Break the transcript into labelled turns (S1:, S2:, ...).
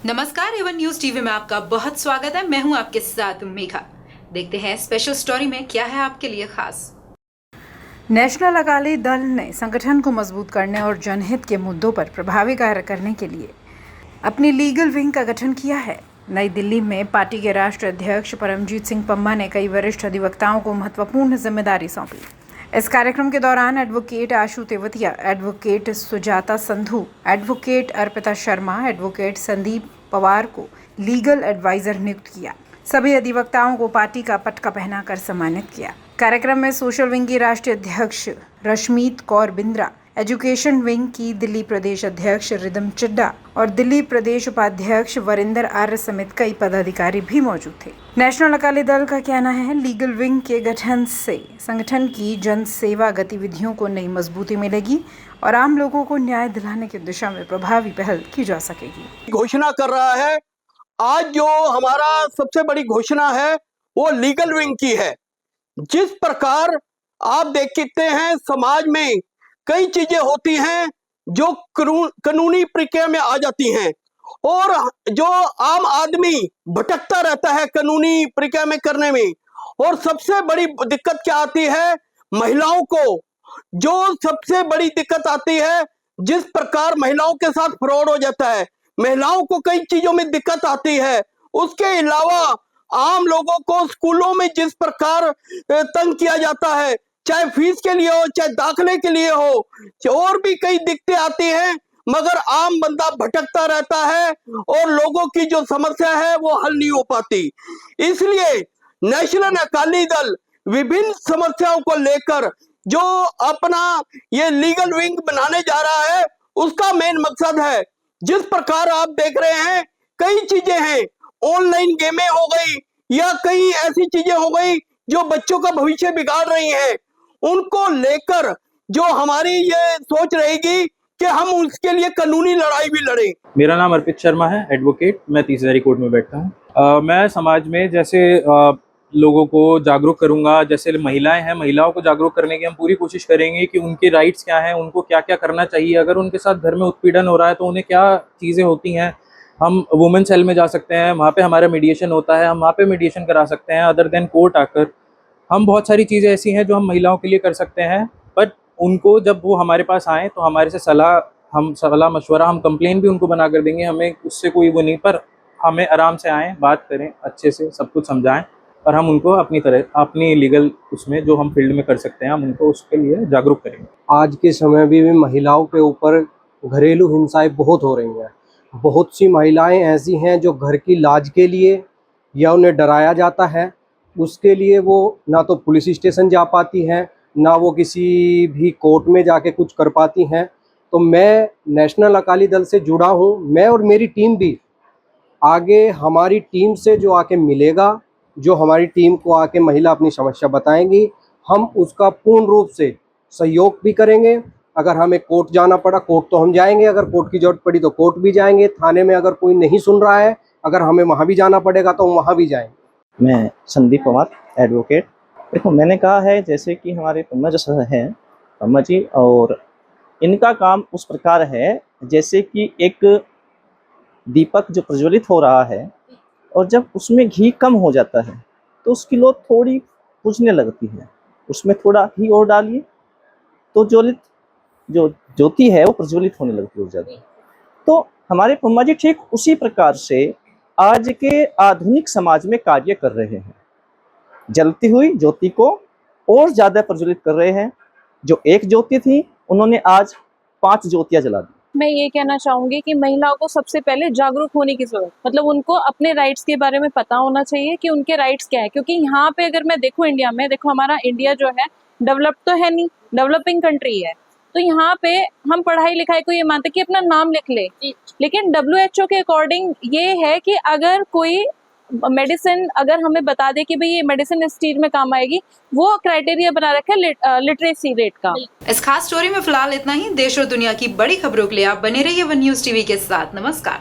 S1: नमस्कार, Avon news TV में आपका बहुत स्वागत है। मैं हूं आपके साथ मेघा। देखते हैं स्पेशल स्टोरी में क्या है आपके लिए खास। नेशनल अकाली दल ने संगठन को मजबूत करने और जनहित के मुद्दों पर प्रभावी कार्य करने के लिए अपनी लीगल विंग का गठन किया है। नई दिल्ली में पार्टी के राष्ट्रीय अध्यक्ष परमजीत सिंह पम्मा ने कई वरिष्ठ अधिवक्ताओं को महत्वपूर्ण जिम्मेदारी सौंपी। इस कार्यक्रम के दौरान advocate Ashu Tewatia, advocate Sujata Sandhu, advocate Arpita Sharma, advocate Sandeep Pawar को लीगल एडवाइजर नियुक्त किया। सभी अधिवक्ताओं को पार्टी का पटका पहनाकर सम्मानित किया। कार्यक्रम में सोशल विंग की राष्ट्रीय अध्यक्ष रश्मीत कौर बिंद्रा, एजुकेशन विंग की दिल्ली प्रदेश अध्यक्ष रिदम चिड्डा और दिल्ली प्रदेश उपाध्यक्ष वरिंदर आर्य समेत कई पदाधिकारी भी मौजूद थे। नेशनल अकाली दल का कहना है, लीगल विंग के गठन से संगठन की जन सेवा गतिविधियों को नई मजबूती मिलेगी और आम लोगों को न्याय दिलाने की दिशा में प्रभावी पहल की जा सकेगी।
S2: घोषणा कर रहा है। आज जो हमारा सबसे बड़ी घोषणा है वो लीगल विंग की है। जिस प्रकार आप देखते हैं समाज में कई चीजें होती हैं जो कानूनी प्रक्रिया में आ जाती हैं और जो आम आदमी भटकता रहता है कानूनी प्रक्रिया में करने में। और सबसे बड़ी दिक्कत क्या आती है महिलाओं को, जो सबसे बड़ी दिक्कत आती है जिस प्रकार महिलाओं के साथ फ्रॉड हो जाता है, महिलाओं को कई चीजों में दिक्कत आती है। उसके अलावा आम लोगों को स्कूलों में जिस प्रकार तंग किया जाता है, चाहे फीस के लिए हो चाहे दाखिले के लिए हो, और भी कई दिक्कतें आती हैं, मगर आम बंदा भटकता रहता है और लोगों की जो समस्या है वो हल नहीं हो पाती। इसलिए नेशनल अकाली दल विभिन्न समस्याओं को लेकर जो अपना ये लीगल विंग बनाने जा रहा है उसका मेन मकसद है, जिस प्रकार आप देख रहे हैं कई चीजें हैं, ऑनलाइन गेमें हो गई या कई ऐसी चीजें हो गई जो बच्चों का भविष्य बिगाड़ रही हैं, उनको लेकर जो हमारी ये सोच रहेगी कि हम उसके लिए कानूनी लड़ाई भी लड़ें।
S3: मेरा नाम अर्पित शर्मा है, एडवोकेट। मैं तीसरी कोर्ट में बैठता हूँ। मैं समाज में जैसे लोगों को जागरूक करूंगा, जैसे महिलाएं हैं, महिलाओं को जागरूक करने की हम पूरी कोशिश करेंगे कि उनके राइट्स क्या हैं, उनको क्या क्या करना चाहिए, अगर उनके साथ घर में उत्पीड़न हो रहा है तो उन्हें क्या चीज़ें होती हैं। हम वुमेन सेल में जा सकते हैं, वहाँ पे हमारा मीडिएशन होता है, हम वहाँ पे मीडिएशन करा सकते हैं। अदर देन कोर्ट आकर हम बहुत सारी चीज़ें ऐसी हैं जो हम महिलाओं के लिए कर सकते हैं। बट उनको जब वो हमारे पास आएँ तो हमारे से सलाह मशवरा, हम कंप्लेन भी उनको बना कर देंगे, हमें उससे कोई वो नहीं, पर हमें आराम से आएँ, बात करें, अच्छे से सब कुछ समझाएं और हम उनको अपनी लीगल उसमें जो हम फील्ड में कर सकते हैं हम उनको उसके लिए जागरूक करेंगे।
S4: आज के समय में भी महिलाओं के ऊपर घरेलू हिंसाएं बहुत हो रही हैं। बहुत सी महिलाएं ऐसी हैं जो घर की लाज के लिए या उन्हें डराया जाता है, उसके लिए वो ना तो पुलिस स्टेशन जा पाती हैं, ना वो किसी भी कोर्ट में जाके कुछ कर पाती हैं। तो मैं नेशनल अकाली दल से जुड़ा हूँ, मैं और मेरी टीम भी आगे हमारी टीम से जो आके मिलेगा, जो हमारी टीम को आके महिला अपनी समस्या बताएंगी, हम उसका पूर्ण रूप से सहयोग भी करेंगे। अगर हमें कोर्ट जाना पड़ा कोर्ट तो हम जाएंगे, अगर कोर्ट की जरूरत पड़ी तो कोर्ट भी जाएंगे, थाने में अगर कोई नहीं सुन रहा है अगर हमें वहाँ भी जाना पड़ेगा तो हम वहाँ भी जाएंगे।
S5: मैं संदीप पवार, एडवोकेट। देखो, मैंने कहा है जैसे कि हमारे पम्मा जो हैं, पम्मा जी, और इनका काम उस प्रकार है जैसे कि एक दीपक जो प्रज्वलित हो रहा है और जब उसमें घी कम हो जाता है तो उसकी लो थोड़ी बुझने लगती है, उसमें थोड़ा घी और डालिए तो जो ज्योति है वो प्रज्वलित होने लगती है ज़्यादा। तो हमारे पम्मा जी ठीक उसी प्रकार से आज के आधुनिक समाज में कार्य कर रहे हैं, जलती हुई ज्योति को और ज़्यादा प्रज्वलित कर रहे हैं। जो एक ज्योति थी उन्होंने आज 5 ज्योतियाँ जला दी।
S6: मैं ये कहना चाहूंगी कि महिलाओं को सबसे पहले जागरूक होने की जरूरत, मतलब उनको अपने राइट्स के बारे में पता होना चाहिए कि उनके राइट्स क्या है। क्योंकि यहाँ पे अगर मैं देखूँ इंडिया में, देखो हमारा इंडिया जो है डेवलप तो है नहीं, डेवलपिंग कंट्री है, तो यहाँ पे हम पढ़ाई लिखाई को ये मानते कि अपना नाम लिख ले, लेकिन WHO के अकॉर्डिंग ये है कि अगर कोई मेडिसिन अगर हमें बता दे कि भाई ये मेडिसिन इस चीज में काम आएगी, वो क्राइटेरिया बना रखा है लिटरेसी रेट का।
S1: इस खास स्टोरी में फिलहाल इतना ही। देश और दुनिया की बड़ी खबरों के लिए आप बने रहिए वन न्यूज टीवी के साथ। नमस्कार।